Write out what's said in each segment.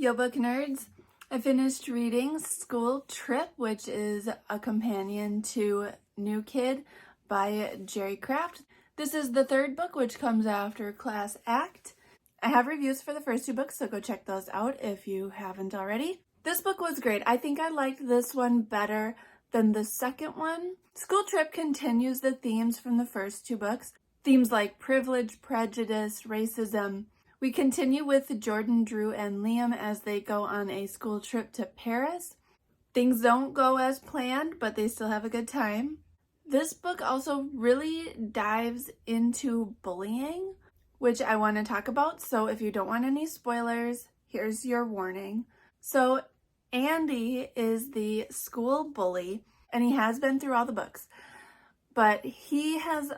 Yo book nerds, I finished reading School Trip, which is a companion to New Kid by Jerry Craft. This is the third book, which comes after Class Act. I have reviews for the first two books, so go check those out if you haven't already. This book was great. I think I liked this one better than the second one. School Trip continues the themes from the first two books. Themes like privilege, prejudice, racism. We continue with Jordan, Drew, and Liam as they go on a school trip to Paris. Things don't go as planned, but they still have a good time. This book also really dives into bullying, which I want to talk about. So if you don't want any spoilers, here's your warning. So Andy is the school bully, and he has been through all the books, but he has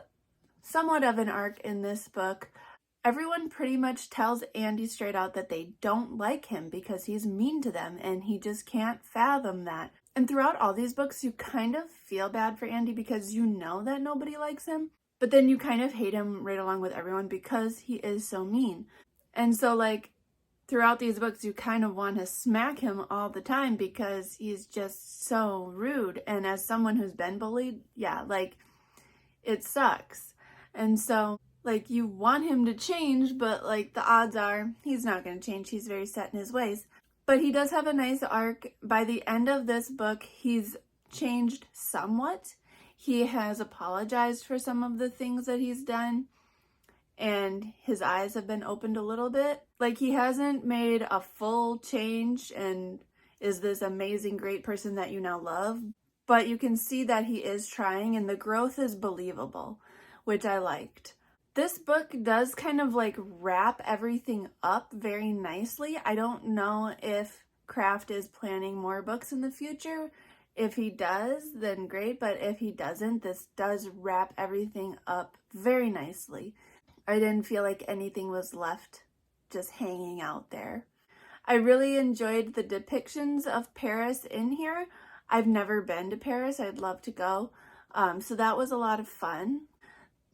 somewhat of an arc in this book. Everyone pretty much tells Andy straight out that they don't like him because he's mean to them, and he just can't fathom that. And throughout all these books, you kind of feel bad for Andy because you know that nobody likes him, but then you kind of hate him right along with everyone because he is so mean. And so throughout these books, you kind of want to smack him all the time because he's just so rude. And as someone who's been bullied, yeah, it sucks. And so you want him to change, but the odds are he's not going to change. He's very set in his ways. But he does have a nice arc. By the end of this book, he's changed somewhat. He has apologized for some of the things that he's done, and his eyes have been opened a little bit. He hasn't made a full change and is this amazing, great person that you now love, but you can see that he is trying, and the growth is believable, which I liked. This book does kind of wrap everything up very nicely. I don't know if Craft is planning more books in the future. If he does, then great, but if he doesn't, this does wrap everything up very nicely. I didn't feel like anything was left just hanging out there. I really enjoyed the depictions of Paris in here. I've never been to Paris. I'd love to go. So that was a lot of fun.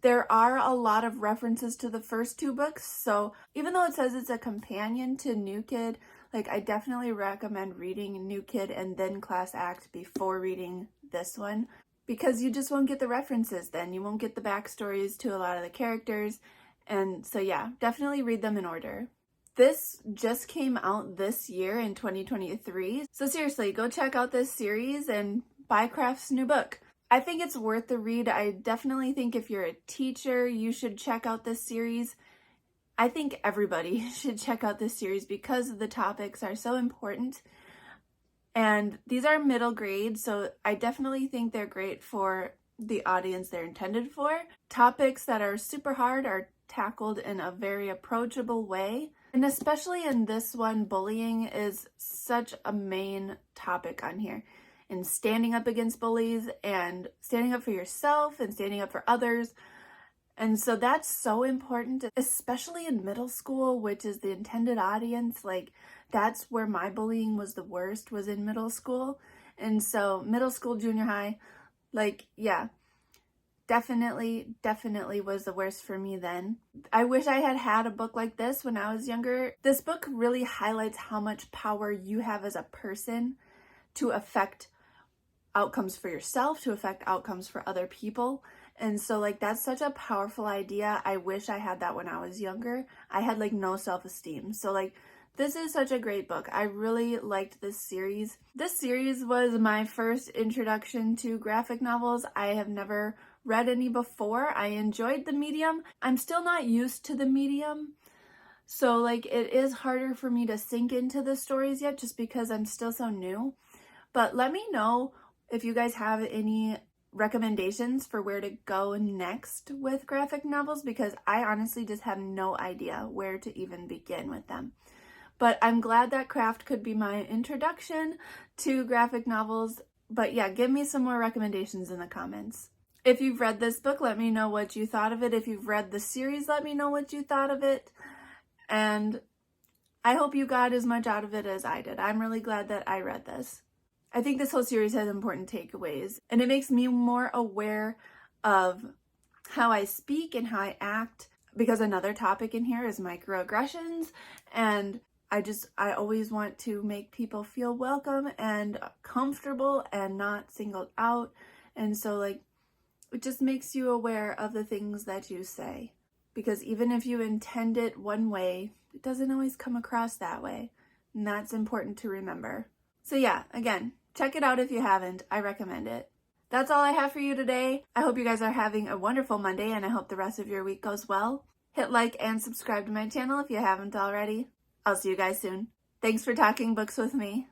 There are a lot of references to the first two books, so even though it says it's a companion to New Kid, I definitely recommend reading New Kid and then Class Act before reading this one, because you just won't get the references then. You won't get the backstories to a lot of the characters, and so yeah, definitely read them in order. This just came out this year in 2023, so seriously, go check out this series and buy Craft's new book. I think it's worth the read. I definitely think if you're a teacher, you should check out this series. I think everybody should check out this series because the topics are so important. And these are middle grade, so I definitely think they're great for the audience they're intended for. Topics that are super hard are tackled in a very approachable way. And especially in this one, bullying is such a main topic on here. And standing up against bullies and standing up for yourself and standing up for others. And so that's so important, especially in middle school, which is the intended audience. That's where my bullying was the worst, was in middle school. And so middle school, junior high, yeah, definitely was the worst for me then. I wish I had had a book like this when I was younger. This book really highlights how much power you have as a person to affect outcomes for yourself, to affect outcomes for other people. And so that's such a powerful idea. I wish I had that when I was younger. I had no self-esteem. So this is such a great book. I really liked this series. This series was my first introduction to graphic novels. I have never read any before. I enjoyed the medium. I'm still not used to the medium. So it is harder for me to sink into the stories yet just because I'm still so new. But let me know if you guys have any recommendations for where to go next with graphic novels, because I honestly just have no idea where to even begin with them. But I'm glad that Craft could be my introduction to graphic novels. But yeah, give me some more recommendations in the comments. If you've read this book, let me know what you thought of it. If you've read the series, let me know what you thought of it. And I hope you got as much out of it as I did. I'm really glad that I read this. I think this whole series has important takeaways, and it makes me more aware of how I speak and how I act, because another topic in here is microaggressions, and I always want to make people feel welcome and comfortable and not singled out. And so like, it just makes you aware of the things that you say. Because even if you intend it one way, it doesn't always come across that way. And that's important to remember. So yeah, again, check it out if you haven't. I recommend it. That's all I have for you today. I hope you guys are having a wonderful Monday, and I hope the rest of your week goes well. Hit like and subscribe to my channel if you haven't already. I'll see you guys soon. Thanks for talking books with me.